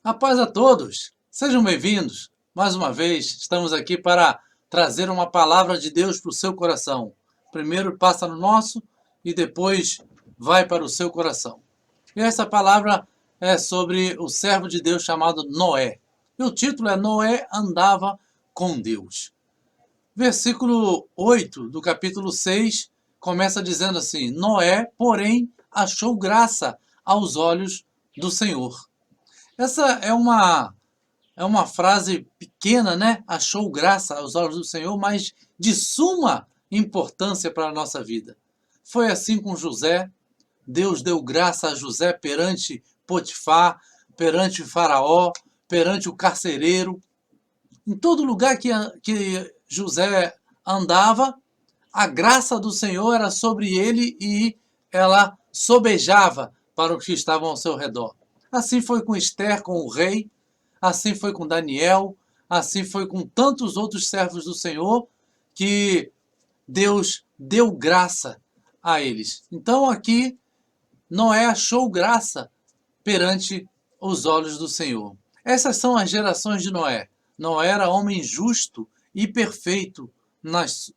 A paz a todos, sejam bem-vindos. Mais uma vez, estamos aqui para trazer uma palavra de Deus para o seu coração. Primeiro passa no nosso e depois vai para o seu coração. E essa palavra é sobre o servo de Deus chamado Noé. E o título é Noé andava com Deus. Versículo 8 do capítulo 6 começa dizendo assim: Noé, porém, achou graça aos olhos do Senhor. Essa é uma frase pequena, né? Achou graça aos olhos do Senhor, mas de suma importância para a nossa vida. Foi assim com José. Deus deu graça a José perante Potifar, perante o faraó, perante o carcereiro. Em todo lugar que José andava, a graça do Senhor era sobre ele e ela sobejava para os que estavam ao seu redor. Assim foi com Esther, com o rei, assim foi com Daniel, assim foi com tantos outros servos do Senhor que Deus deu graça a eles. Então aqui Noé achou graça perante os olhos do Senhor. Essas são as gerações de Noé. Noé era homem justo e perfeito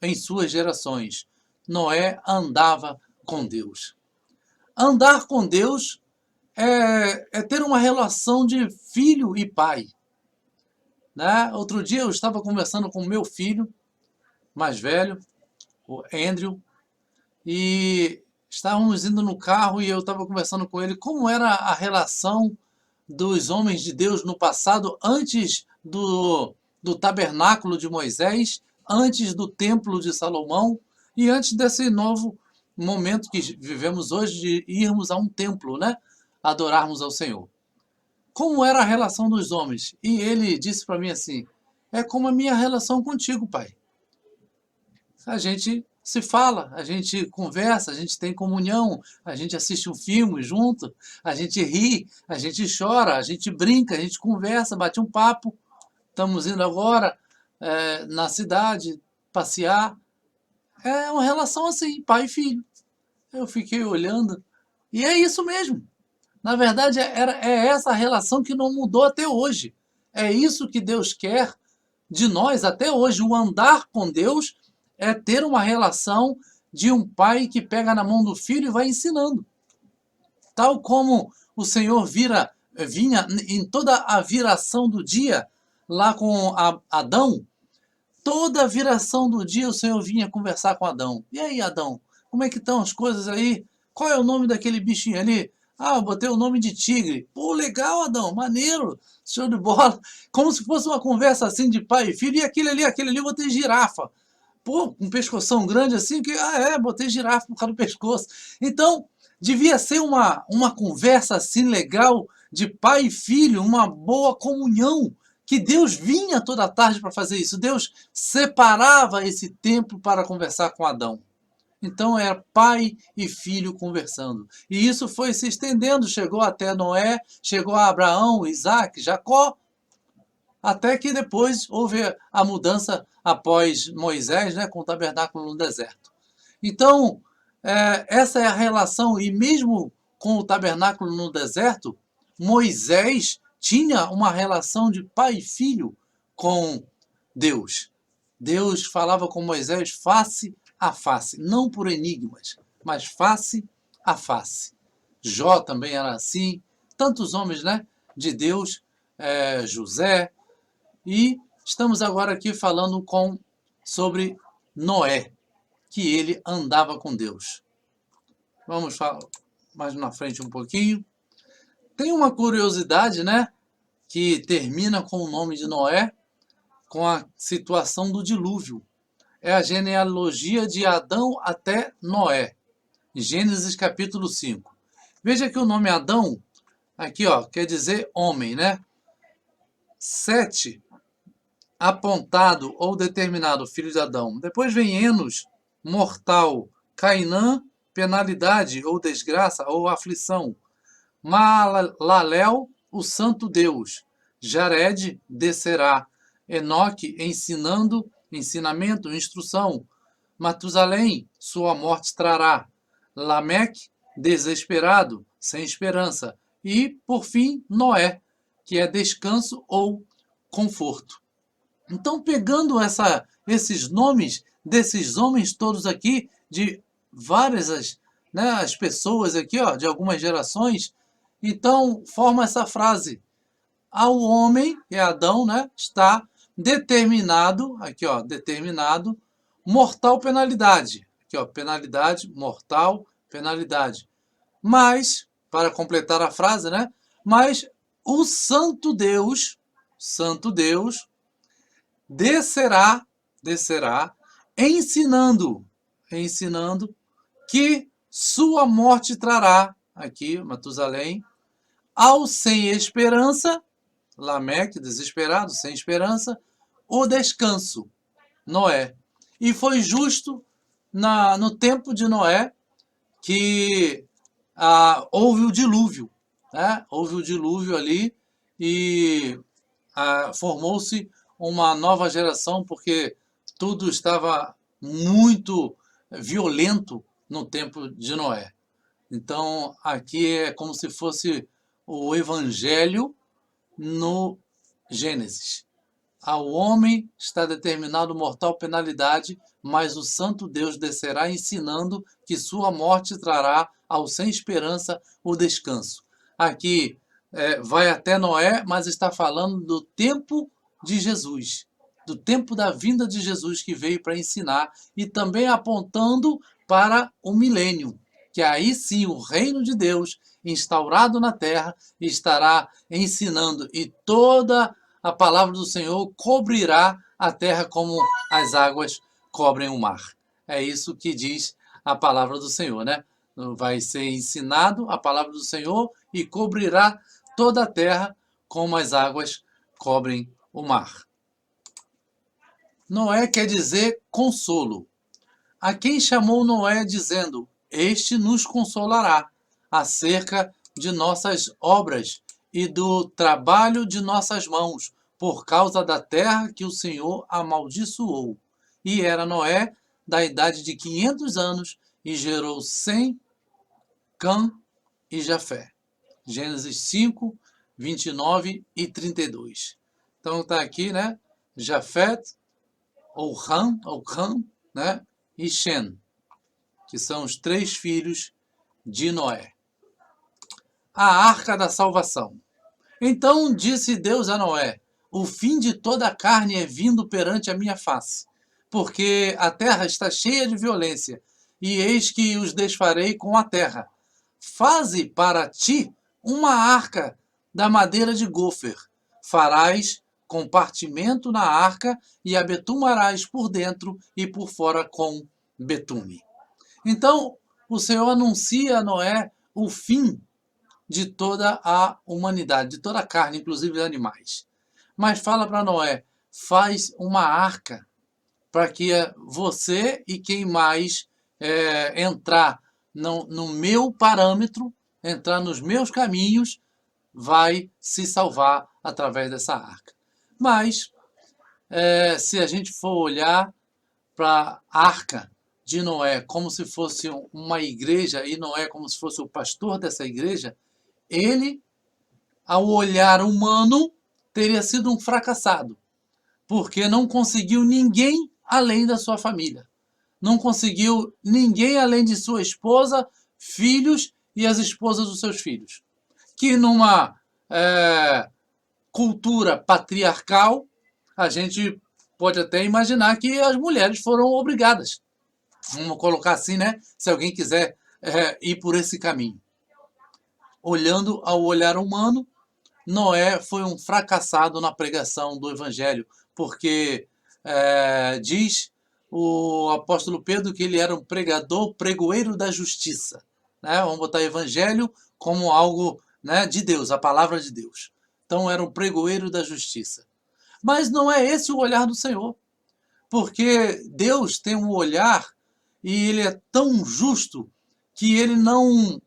em suas gerações. Noé andava com Deus. Andar com Deus é ter uma relação de filho e pai. Né? Outro dia eu estava conversando com o meu filho mais velho, o Andrew, e estávamos indo no carro e eu estava conversando com ele como era a relação dos homens de Deus no passado, antes do tabernáculo de Moisés, antes do templo de Salomão e antes desse novo momento que vivemos hoje de irmos a um templo, né? Adorarmos ao Senhor. Como era a relação dos homens? E ele disse para mim assim: é como a minha relação contigo, pai. A gente se fala, a gente conversa, a gente tem comunhão, a gente assiste um filme junto, a gente ri, a gente chora, a gente brinca, a gente conversa, bate um papo. Estamos indo agora na cidade passear. É uma relação assim, pai e filho. Eu fiquei olhando e é isso mesmo. Na verdade, é essa relação que não mudou até hoje. É isso que Deus quer de nós até hoje. O andar com Deus é ter uma relação de um pai que pega na mão do filho e vai ensinando. Tal como o Senhor vinha em toda a viração do dia, lá com Adão, toda a viração do dia o Senhor vinha conversar com Adão. E aí, Adão, como é que estão as coisas aí? Qual é o nome daquele bichinho ali? Ah, eu botei o nome de tigre. Pô, legal, Adão, maneiro, show de bola. Como se fosse uma conversa assim de pai e filho. E aquele ali eu botei girafa. Pô, um pescoção grande assim, botei girafa por causa do pescoço. Então, devia ser uma conversa assim legal de pai e filho, uma boa comunhão, que Deus vinha toda tarde para fazer isso. Deus separava esse tempo para conversar com Adão. Então era pai e filho conversando. E isso foi se estendendo, chegou até Noé, chegou a Abraão, Isaac, Jacó, até que depois houve a mudança após Moisés, né, com o tabernáculo no deserto. Então, essa é a relação, e mesmo com o tabernáculo no deserto, Moisés tinha uma relação de pai e filho com Deus. Deus falava com Moisés face a face, não por enigmas, mas face a face. Jó também era assim, tantos homens, né, de Deus, José, e estamos agora aqui falando sobre Noé, que ele andava com Deus. Vamos falar mais na frente um pouquinho. Tem uma curiosidade, né, que termina com o nome de Noé, com a situação do dilúvio. É a genealogia de Adão até Noé. Gênesis capítulo 5. Veja que o nome Adão, aqui ó, quer dizer homem, né? Sete, apontado ou determinado, filho de Adão. Depois vem Enos, mortal. Cainã, penalidade ou desgraça ou aflição. Maalalel, o santo Deus. Jared, descerá. Enoque, ensinamento, instrução. Matusalém, sua morte trará. Lameque, desesperado, sem esperança. E, por fim, Noé, que é descanso ou conforto. Então, pegando esses nomes desses homens todos aqui, de várias as pessoas aqui, ó, de algumas gerações, então forma essa frase: ao homem, é Adão, né, está determinado, aqui ó, determinado, mortal penalidade. Aqui ó, penalidade, mortal, penalidade. Mas, para completar a frase, né, mas o santo Deus, descerá, ensinando que sua morte trará, aqui, Matusalém, ao sem esperança, Lameque, desesperado, sem esperança, o descanso, Noé. E foi justo no tempo de Noé que houve o dilúvio, né? Houve o dilúvio ali e formou-se uma nova geração, porque tudo estava muito violento no tempo de Noé. Então, aqui é como se fosse o Evangelho no Gênesis. Ao homem está determinado mortal penalidade, mas o santo Deus descerá ensinando que sua morte trará ao sem esperança o descanso. Aqui vai até Noé, mas está falando do tempo de Jesus, do tempo da vinda de Jesus, que veio para ensinar, e também apontando para o milênio, que aí sim o reino de Deus instaurado na terra estará ensinando, e toda a palavra do Senhor cobrirá a terra como as águas cobrem o mar. É isso que diz a palavra do Senhor, né? Vai ser ensinado a palavra do Senhor e cobrirá toda a terra como as águas cobrem o mar. Noé quer dizer consolo. A quem chamou Noé dizendo: este nos consolará acerca de nossas obras e do trabalho de nossas mãos, por causa da terra que o Senhor amaldiçoou. E era Noé da idade de 500 anos e gerou Sem, Cã e Jafé. Gênesis 5, 29 e 32. Então está aqui, né? Jafé, ou Cã, né? E Shem, que são os 3 filhos de Noé. A arca da salvação. Então disse Deus a Noé: o fim de toda a carne é vindo perante a minha face, porque a terra está cheia de violência, e eis que os desfarei com a terra. Faze para ti uma arca da madeira de gofer. Farás compartimento na arca e a betumarás por dentro e por fora com betume. Então, o Senhor anuncia a Noé o fim de toda a humanidade, de toda a carne, inclusive de animais. Mas fala para Noé: faz uma arca para que você e quem mais entrar no meu parâmetro, entrar nos meus caminhos, vai se salvar através dessa arca. Mas, se a gente for olhar para a arca de Noé como se fosse uma igreja, e Noé como se fosse o pastor dessa igreja, ele, ao olhar humano, teria sido um fracassado, porque não conseguiu ninguém além da sua família. Não conseguiu ninguém além de sua esposa, filhos e as esposas dos seus filhos. Que numa cultura patriarcal, a gente pode até imaginar que as mulheres foram obrigadas. Vamos colocar assim, né? Se alguém quiser ir por esse caminho. Olhando ao olhar humano, Noé foi um fracassado na pregação do Evangelho, porque diz o apóstolo Pedro que ele era um pregador, pregoeiro da justiça. Né? Vamos botar Evangelho como algo, né, de Deus, a palavra de Deus. Então era um pregoeiro da justiça. Mas não é esse o olhar do Senhor, porque Deus tem um olhar e ele é tão justo que ele não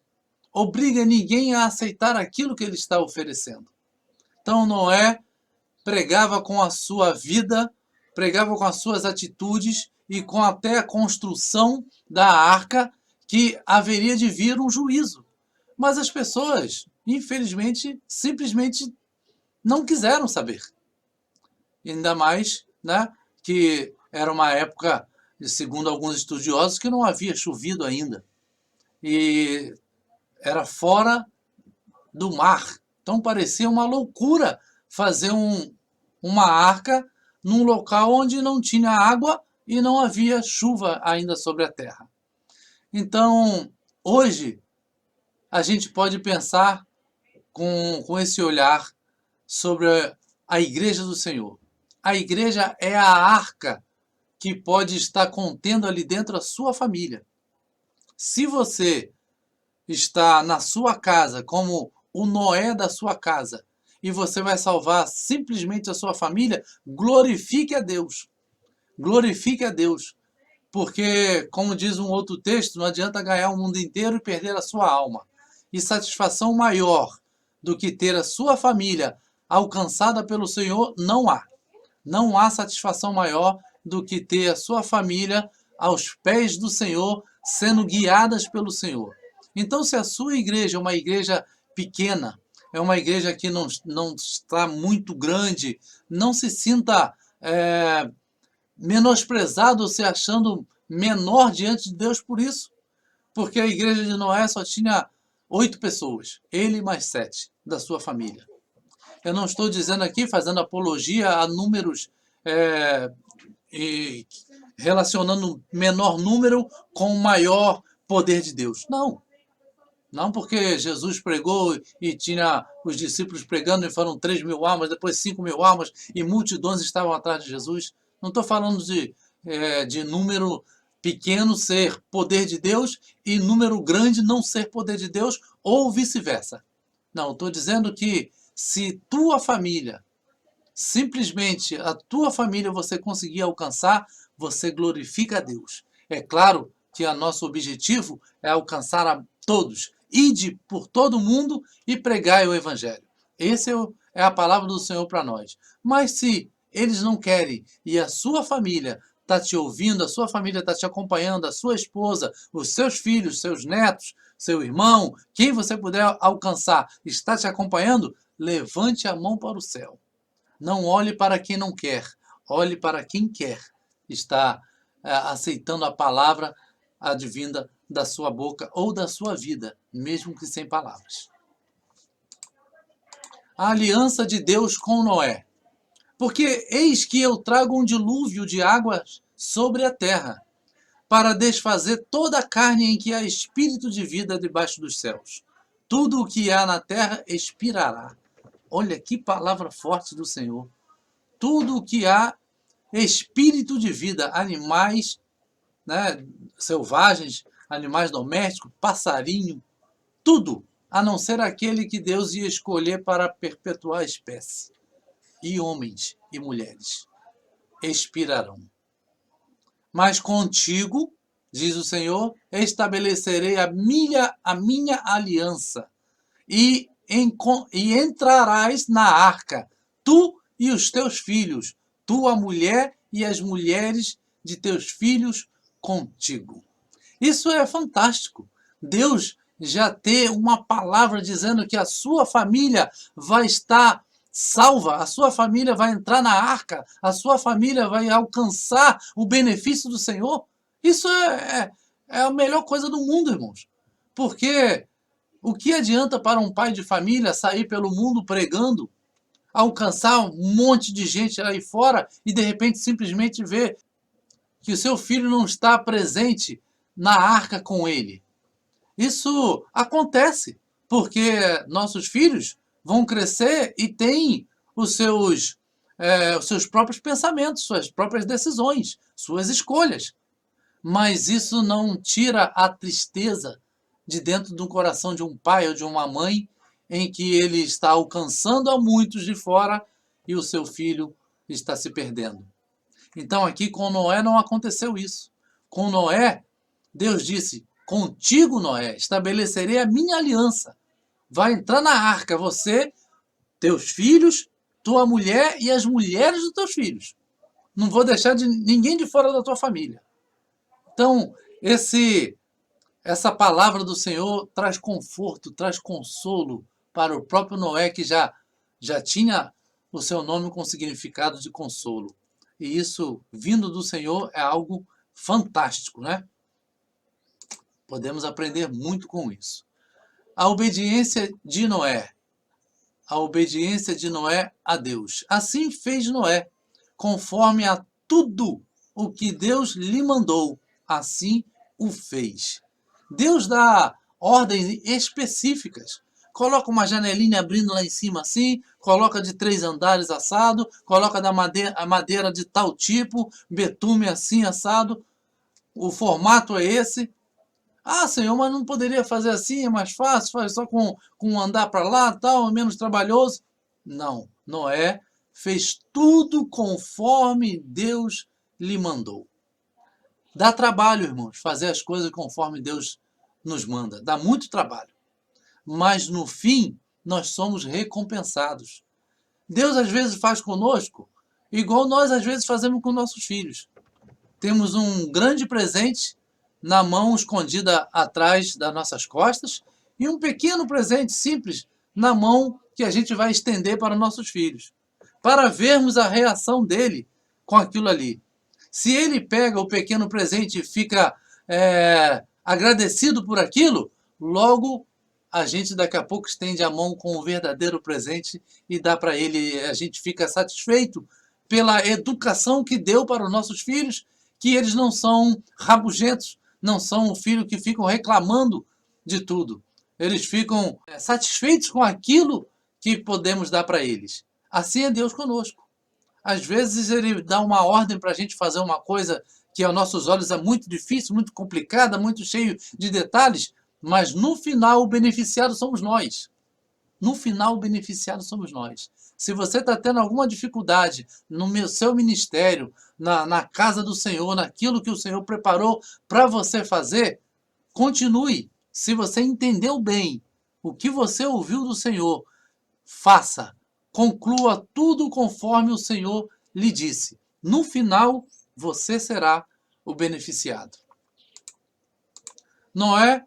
obriga ninguém a aceitar aquilo que ele está oferecendo. Então Noé pregava com a sua vida, pregava com as suas atitudes e com até a construção da arca, que haveria de vir um juízo. Mas as pessoas, infelizmente, simplesmente não quiseram saber. Ainda mais, né, que era uma época, segundo alguns estudiosos, que não havia chovido ainda. E era fora do mar. Então parecia uma loucura fazer uma arca num local onde não tinha água e não havia chuva ainda sobre a terra. Então, hoje, a gente pode pensar com esse olhar sobre a igreja do Senhor. A igreja é a arca que pode estar contendo ali dentro a sua família. Se você está na sua casa como o Noé da sua casa e você vai salvar simplesmente a sua família, glorifique a Deus. Glorifique a Deus. Porque, como diz um outro texto, não adianta ganhar o mundo inteiro e perder a sua alma. E satisfação maior do que ter a sua família alcançada pelo Senhor não há. Não há satisfação maior do que ter a sua família aos pés do Senhor, sendo guiadas pelo Senhor. Então, se a sua igreja é uma igreja pequena, é uma igreja que não está muito grande, não se sinta menosprezado ou se achando menor diante de Deus por isso. Porque a igreja de Noé só tinha 8 pessoas, ele mais 7 da sua família. Eu não estou dizendo aqui, fazendo apologia a números e relacionando menor número com maior poder de Deus. Não. Não porque Jesus pregou e tinha os discípulos pregando e foram 3.000 almas, depois 5.000 almas e multidões estavam atrás de Jesus. Não estou falando de número pequeno ser poder de Deus e número grande não ser poder de Deus ou vice-versa. Não, estou dizendo que se tua família, simplesmente a tua família você conseguir alcançar, você glorifica a Deus. É claro que o nosso objetivo é alcançar a todos. Ide por todo mundo e pregai o Evangelho. Essa é a palavra do Senhor para nós. Mas se eles não querem e a sua família está te ouvindo, a sua família está te acompanhando, a sua esposa, os seus filhos, seus netos, seu irmão, quem você puder alcançar está te acompanhando, levante a mão para o céu. Não olhe para quem não quer, olhe para quem quer. Está aceitando a palavra advinda da sua boca ou da sua vida, mesmo que sem palavras. A aliança de Deus com Noé. Porque eis que eu trago um dilúvio de águas sobre a terra, para desfazer toda a carne em que há espírito de vida debaixo dos céus. Tudo o que há na terra expirará. Olha que palavra forte do Senhor. Tudo o que há espírito de vida, animais, né, selvagens, animais domésticos, passarinho, tudo, a não ser aquele que Deus ia escolher para perpetuar a espécie. E homens e mulheres expirarão. Mas contigo, diz o Senhor, estabelecerei a minha aliança e entrarás na arca, tu e os teus filhos, tua mulher e as mulheres de teus filhos contigo. Isso é fantástico. Deus já ter uma palavra dizendo que a sua família vai estar salva, a sua família vai entrar na arca, a sua família vai alcançar o benefício do Senhor. Isso é a melhor coisa do mundo, irmãos. Porque o que adianta para um pai de família sair pelo mundo pregando, alcançar um monte de gente aí fora e de repente simplesmente ver que o seu filho não está presente na arca com ele? Isso acontece porque nossos filhos vão crescer e têm os seus próprios pensamentos, suas próprias decisões, suas escolhas. Mas isso não tira a tristeza de dentro do coração de um pai ou de uma mãe em que ele está alcançando a muitos de fora e o seu filho está se perdendo. Então aqui com Noé não aconteceu isso. Com Noé, Deus disse: contigo, Noé, estabelecerei a minha aliança. Vai entrar na arca você, teus filhos, tua mulher e as mulheres dos teus filhos. Não vou deixar ninguém de fora da tua família. Então, essa palavra do Senhor traz conforto, traz consolo para o próprio Noé, que já já tinha o seu nome com significado de consolo. E isso, vindo do Senhor, é algo fantástico, né? Podemos aprender muito com isso. A obediência de Noé. A obediência de Noé a Deus. Assim fez Noé, conforme a tudo o que Deus lhe mandou, assim o fez. Deus dá ordens específicas. Coloca uma janelinha abrindo lá em cima assim, coloca de 3 andares assado, coloca a madeira de tal tipo, betume assim assado. O formato é esse. Ah, Senhor, mas não poderia fazer assim, é mais fácil, faz só com um andar para lá, tal, é menos trabalhoso. Não, Noé fez tudo conforme Deus lhe mandou. Dá trabalho, irmãos, fazer as coisas conforme Deus nos manda. Dá muito trabalho. Mas no fim, nós somos recompensados. Deus às vezes faz conosco igual nós às vezes fazemos com nossos filhos. Temos um grande presente na mão escondida atrás das nossas costas e um pequeno presente simples na mão que a gente vai estender para nossos filhos, para vermos a reação dele com aquilo ali. Se ele pega o pequeno presente e fica agradecido por aquilo, logo a gente daqui a pouco estende a mão com o verdadeiro presente e dá para ele, a gente fica satisfeito pela educação que deu para os nossos filhos, que eles não são rabugentos, não são filhos que ficam reclamando de tudo. Eles ficam satisfeitos com aquilo que podemos dar para eles. Assim é Deus conosco. Às vezes ele dá uma ordem para a gente fazer uma coisa que aos nossos olhos é muito difícil, muito complicada, muito cheio de detalhes, mas no final o beneficiado somos nós. No final o beneficiado somos nós. Se você está tendo alguma dificuldade no seu ministério, na casa do Senhor, naquilo que o Senhor preparou para você fazer, continue. Se você entendeu bem o que você ouviu do Senhor, faça. Conclua tudo conforme o Senhor lhe disse. No final, você será o beneficiado. Noé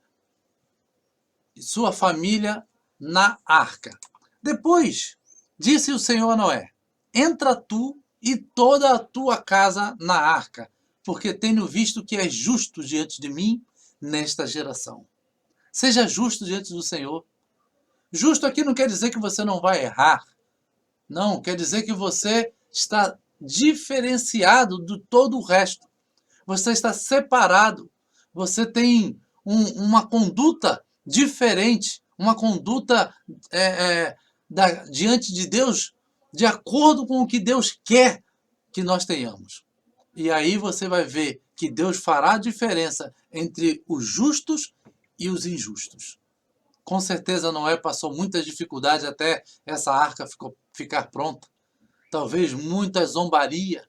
e sua família na arca. Depois, disse o Senhor a Noé: entra tu e toda a tua casa na arca, porque tenho visto que és justo diante de mim nesta geração. Seja justo diante do Senhor. Justo aqui não quer dizer que você não vai errar. Não, quer dizer que você está diferenciado de todo o resto. Você está separado. Você tem uma conduta diferente, uma conduta diante de Deus de acordo com o que Deus quer que nós tenhamos. E aí você vai ver que Deus fará a diferença entre os justos e os injustos. Com certeza Noé passou muitas dificuldades até essa arca ficar pronta. Talvez muita zombaria,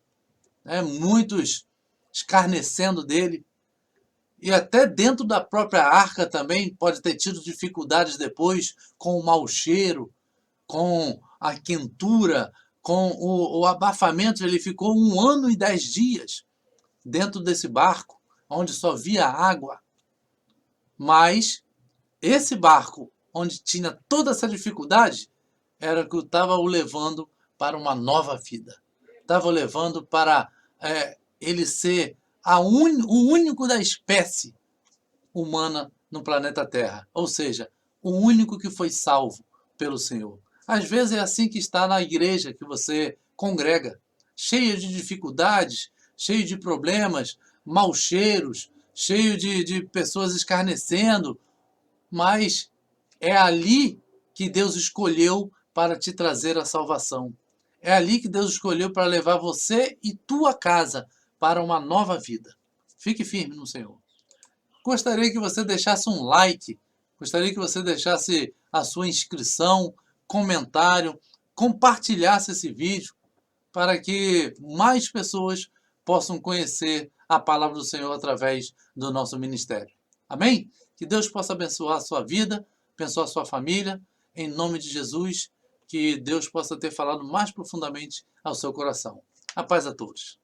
muitos escarnecendo dele. E até dentro da própria arca também pode ter tido dificuldades depois com o mau cheiro, com a quentura, com o abafamento. Ele ficou 1 ano e 10 dias dentro desse barco, onde só via água. Mas esse barco, onde tinha toda essa dificuldade, era o que estava o levando para uma nova vida. Estava o levando para ele ser o único da espécie humana no planeta Terra. Ou seja, o único que foi salvo pelo Senhor. Às vezes é assim que está na igreja que você congrega, cheia de dificuldades, cheio de problemas, maus cheiros, cheio de pessoas escarnecendo, mas é ali que Deus escolheu para te trazer a salvação. É ali que Deus escolheu para levar você e tua casa para uma nova vida. Fique firme no Senhor. Gostaria que você deixasse um like, gostaria que você deixasse a sua inscrição, comentário, compartilhasse esse vídeo para que mais pessoas possam conhecer a palavra do Senhor através do nosso ministério. Amém? Que Deus possa abençoar a sua vida, abençoar a sua família, em nome de Jesus, que Deus possa ter falado mais profundamente ao seu coração. A paz a todos.